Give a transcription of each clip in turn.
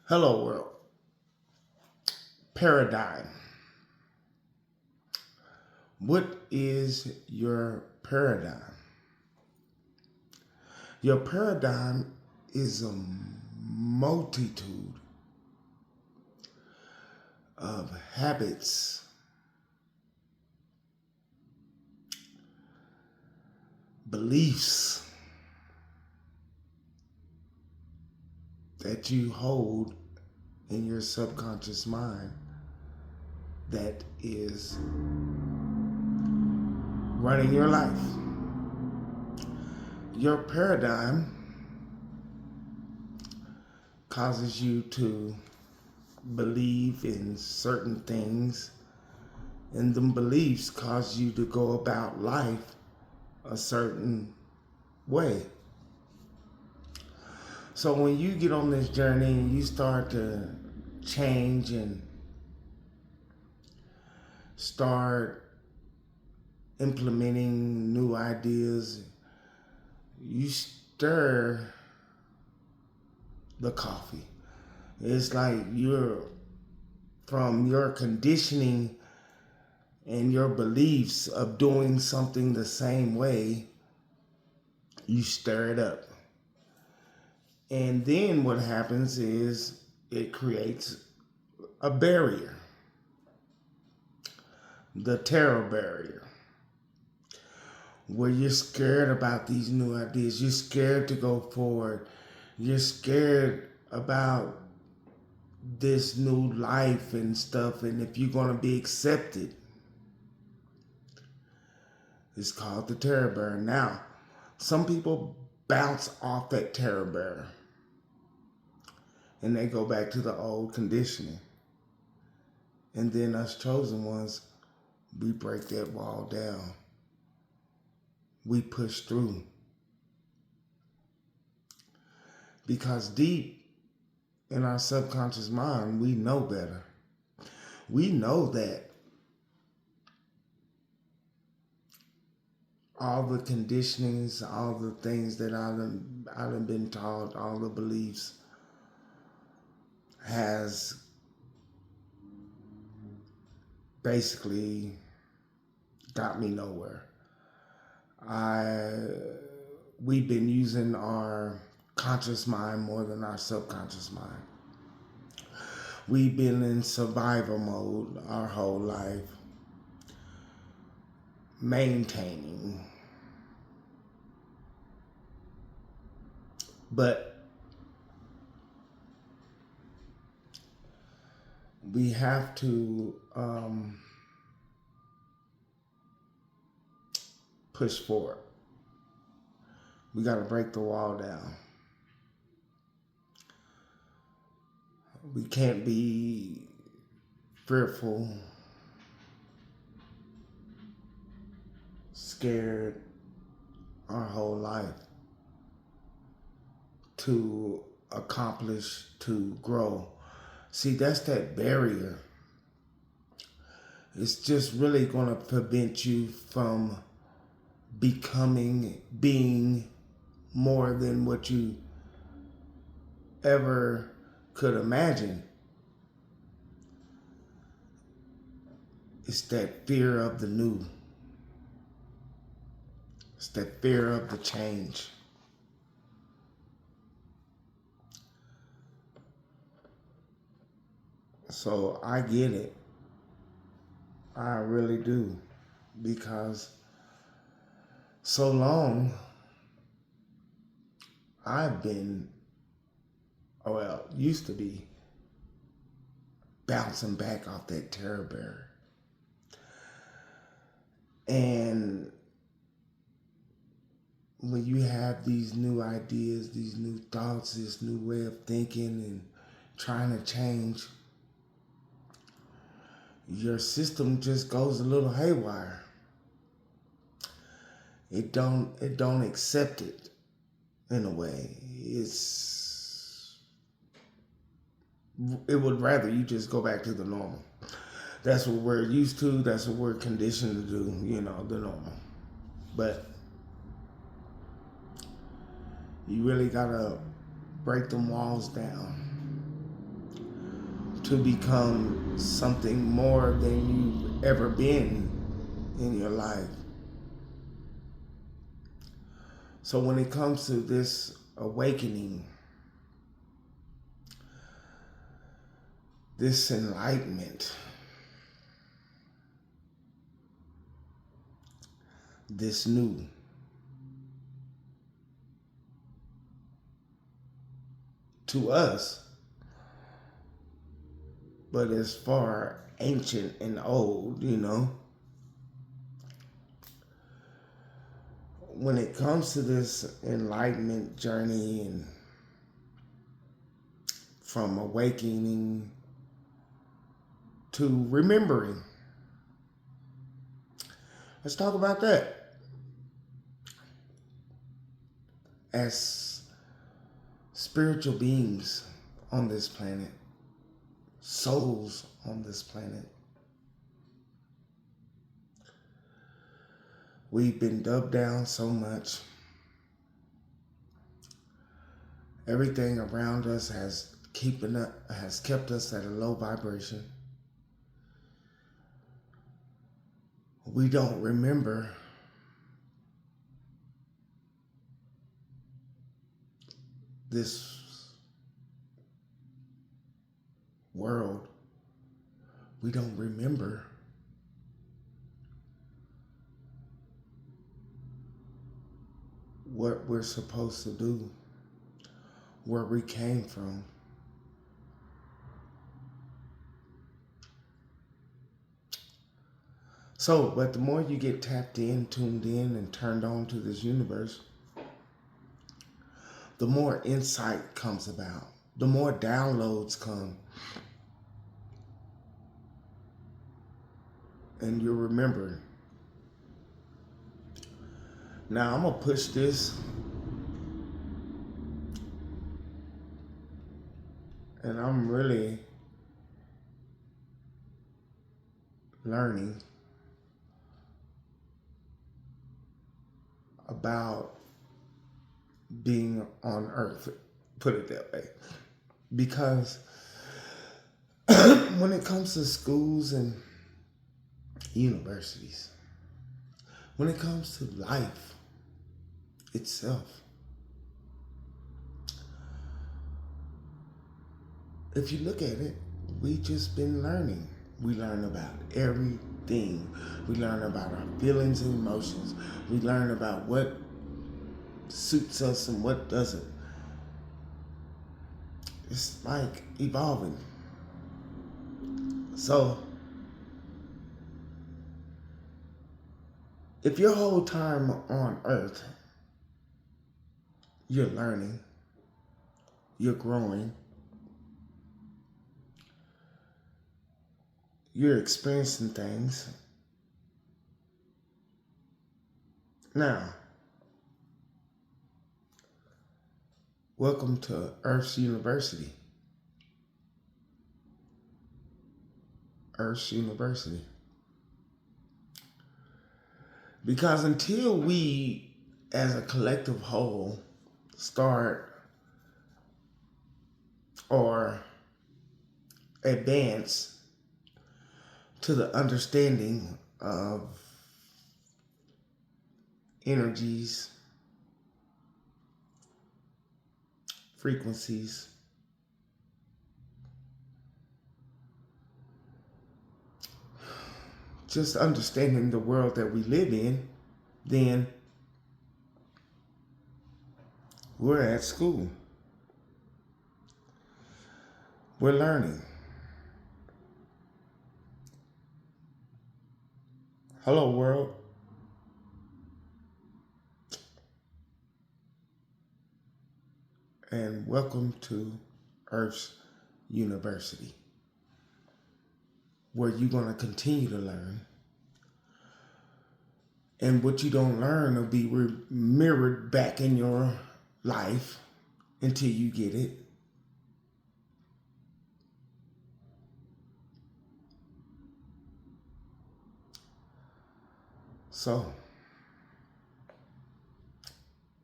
Hello, world. Paradigm. What is your paradigm? Your paradigm is a multitude of habits, beliefs that you hold in your subconscious mind that is running your life. Your paradigm causes you to believe in certain things, and them beliefs cause you to go about life a certain way. So when you get on this journey and you start to change and start implementing new ideas, you stir the coffee. It's like you're from your conditioning and your beliefs of doing something the same way, you stir it up. And then what happens is it creates a barrier, the terror barrier, where you're scared about these new ideas. You're scared to go forward. You're scared about this new life and stuff, and if you're going to be accepted. It's called the terror barrier. Now, some people bounce off that terror barrier and they go back to the old conditioning. And then us chosen ones, we break that wall down. We push through. Because deep in our subconscious mind, we know better. We know that all the conditionings, all the things that I've been taught, all the beliefs has basically got me nowhere. We've been using our conscious mind more than our subconscious mind. We've been in survival mode our whole life, maintaining. But we have to push forward. We got to break the wall down. We can't be fearful, scared our whole life to accomplish, to grow. See, that's that barrier. It's just really going to prevent you from being more than what you ever could imagine. It's that fear of the new. It's that fear of the change. So I get it. I really do. Because so long I've been, used to be bouncing back off that terror barrier. And when you have these new ideas, these new thoughts, this new way of thinking and trying to change, your system just goes a little haywire. It don't accept it in a way. It would rather you just go back to the normal. That's what we're used to. That's what we're conditioned to do, the normal. But you really gotta break them walls down. to become something more than you've ever been in your life. So when it comes to this awakening, this enlightenment, this new, to us, but as far ancient and old, when it comes to this enlightenment journey and from awakening to remembering, let's talk about that. As spiritual beings on this planet, souls on this planet, we've been dubbed down so much. Everything around us has kept us at a low vibration. We don't remember this world. We don't remember what we're supposed to do, where we came from. So, but the more you get tapped in, tuned in, and turned on to this universe, the more insight comes about, the more downloads come. And you're remembering. Now, I'm going to push this, and I'm really learning about being on Earth, put it that way. Because when it comes to schools and universities, when it comes to life itself, if you look at it, we just been learning. We learn about everything. We learn about our feelings and emotions. We learn about what suits us and what doesn't. It's like evolving. So, if your whole time on Earth, you're learning, you're growing, you're experiencing things. Now, welcome to Earth's University. Earth's University. Because until we, as a collective whole, start or advance to the understanding of energies, frequencies, just understanding the world that we live in, then we're at school. We're learning. Hello, world. And welcome to Earth's University, where you're going to continue to learn. And what you don't learn will be mirrored back in your life until you get it. So,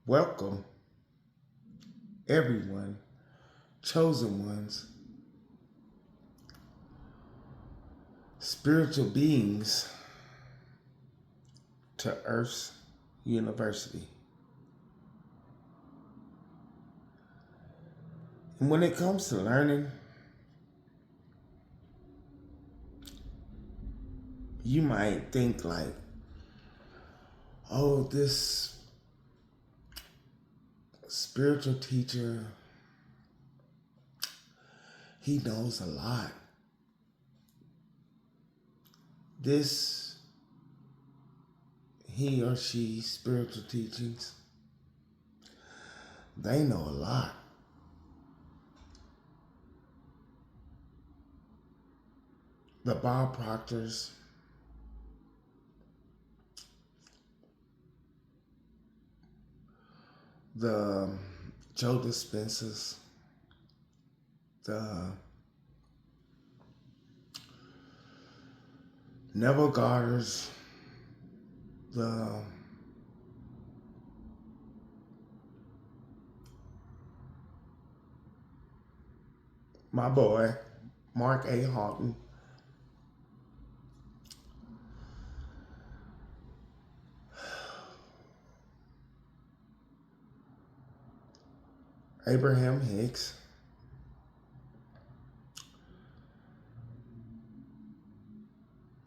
welcome everyone, chosen ones, spiritual beings to Earth's university. And when it comes to learning, you might think like, oh, this spiritual teacher, he knows a lot. This, he or she, spiritual teachings, they know a lot. The Bob Proctors, the Joe Dispensas, the Neville Garders, my boy, Mark A. Houghton, Abraham Hicks,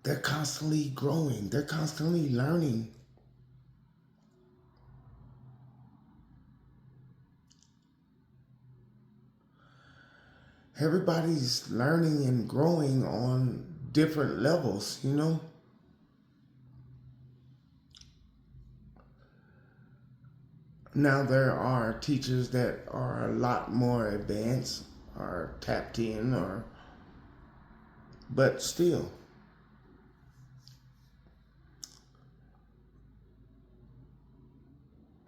they're constantly growing. They're constantly learning. Everybody's learning and growing on different levels, you know? Now there are teachers that are a lot more advanced or tapped in but still,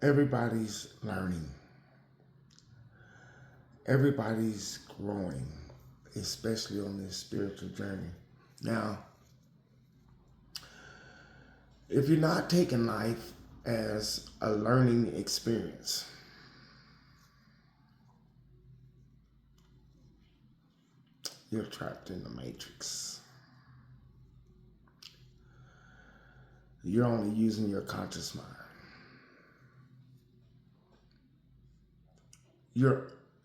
everybody's learning. Everybody's growing, especially on this spiritual journey. Now, if you're not taking life as a learning experience, you're trapped in the matrix. You're only using your conscious mind.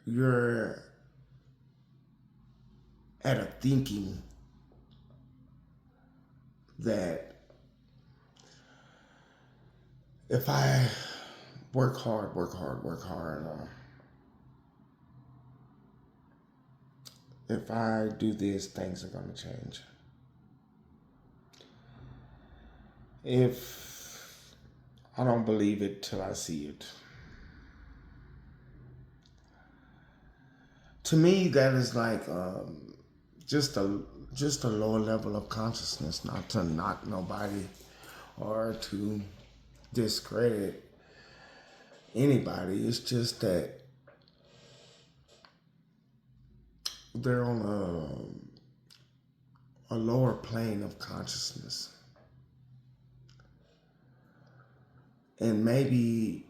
You're at a thinking that if I work hard, if I do this, things are going to change. If I don't believe it till I see it. To me, that is like just a lower level of consciousness, not to knock nobody or to discredit anybody. It's just that they're on a lower plane of consciousness. And maybe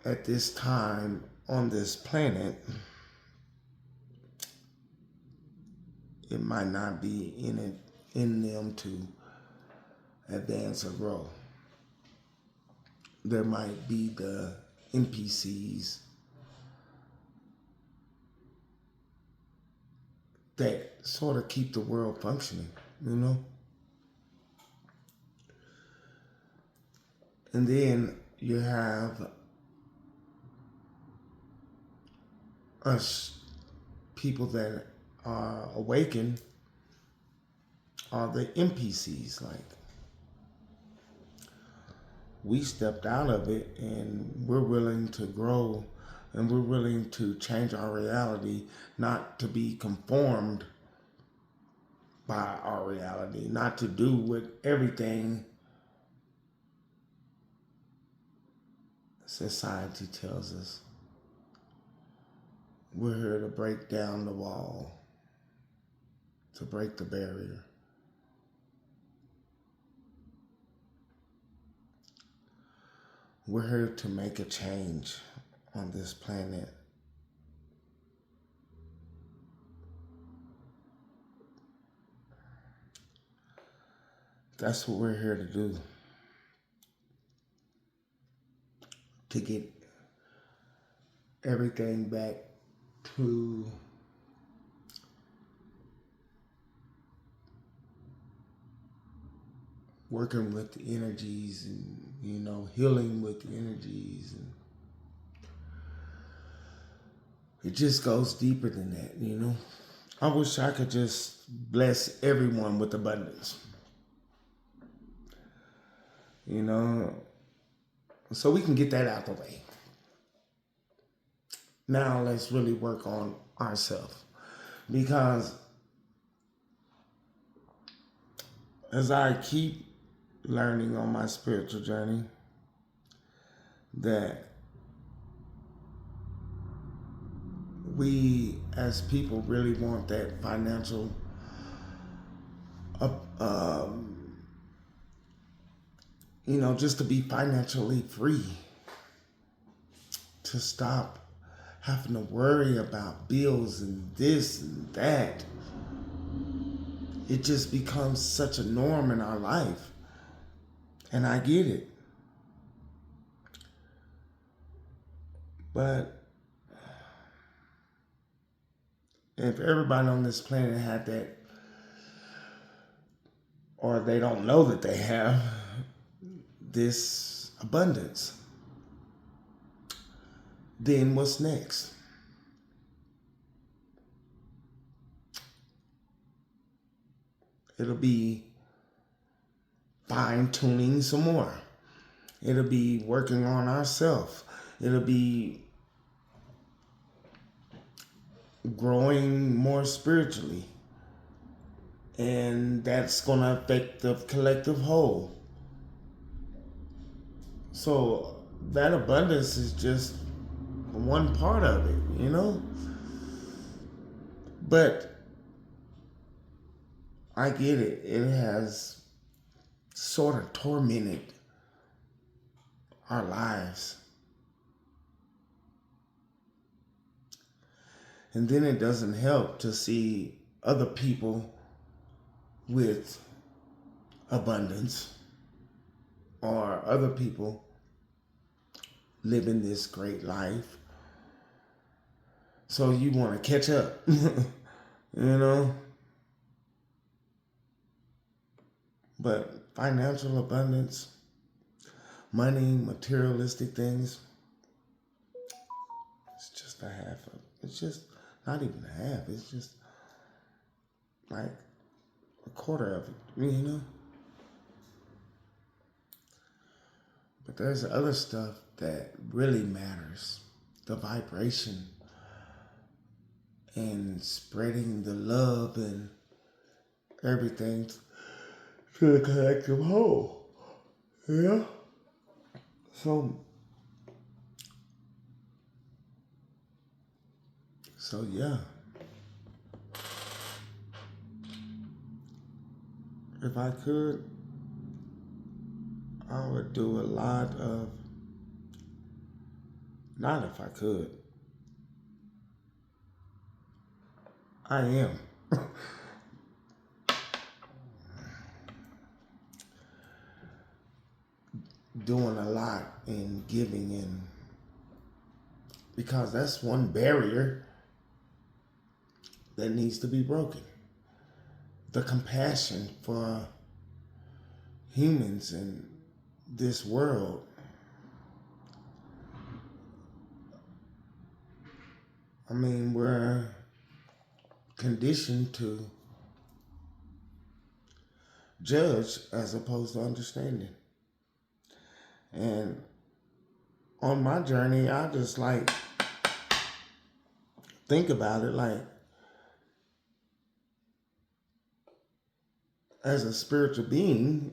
at this time on this planet, it might not be in them to advance or grow. There might be the NPCs that sort of keep the world functioning, you know? And then you have us people that are awakened are the NPCs. Like, we stepped out of it and we're willing to grow and we're willing to change our reality, not to be conformed by our reality, not to do what everything society tells us. We're here to break down the wall, to break the barrier. We're here to make a change on this planet. That's what we're here to do. To get everything back to working with the energies and, healing with the energies. And it just goes deeper than that. I wish I could just bless everyone with abundance, so we can get that out the way. Now let's really work on ourselves, because as I keep learning on my spiritual journey, that we as people really want that financial just to be financially free, to stop having to worry about bills and this and that. It just becomes such a norm in our life. And I get it. But if everybody on this planet had that, or they don't know that they have this abundance, then what's next? It'll be fine-tuning some more. It'll be working on ourselves. It'll be growing more spiritually. And that's going to affect the collective whole. So that abundance is just one part of it, But I get it. It has sort of tormented our lives. And then it doesn't help to see other people with abundance, or other people living this great life. So you want to catch up, But financial abundance, money, materialistic things, it's just a half of, it's just not even a half, it's just like a quarter of it, But there's other stuff that really matters. The vibration and spreading the love and everything to the collective whole. Yeah? So yeah. If I could, I would do a lot of, not if I could, I am doing a lot in giving, and because that's one barrier that needs to be broken. The compassion for humans in this world. I mean, we're conditioned to judge as opposed to understanding. And on my journey, I just think about it as a spiritual being,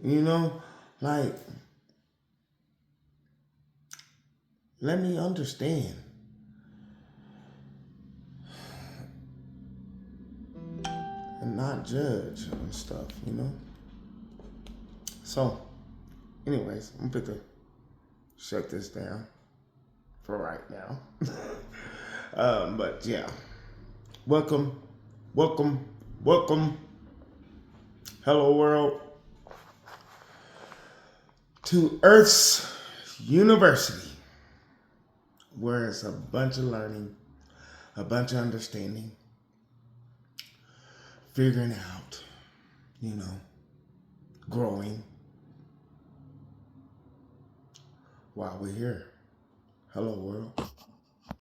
let me understand. And not judge and stuff, So, anyways, I'm going to shut this down for right now. But yeah, welcome. Hello world. to Earth's University, where it's a bunch of learning, a bunch of understanding, figuring out, growing while we're here. Hello, world.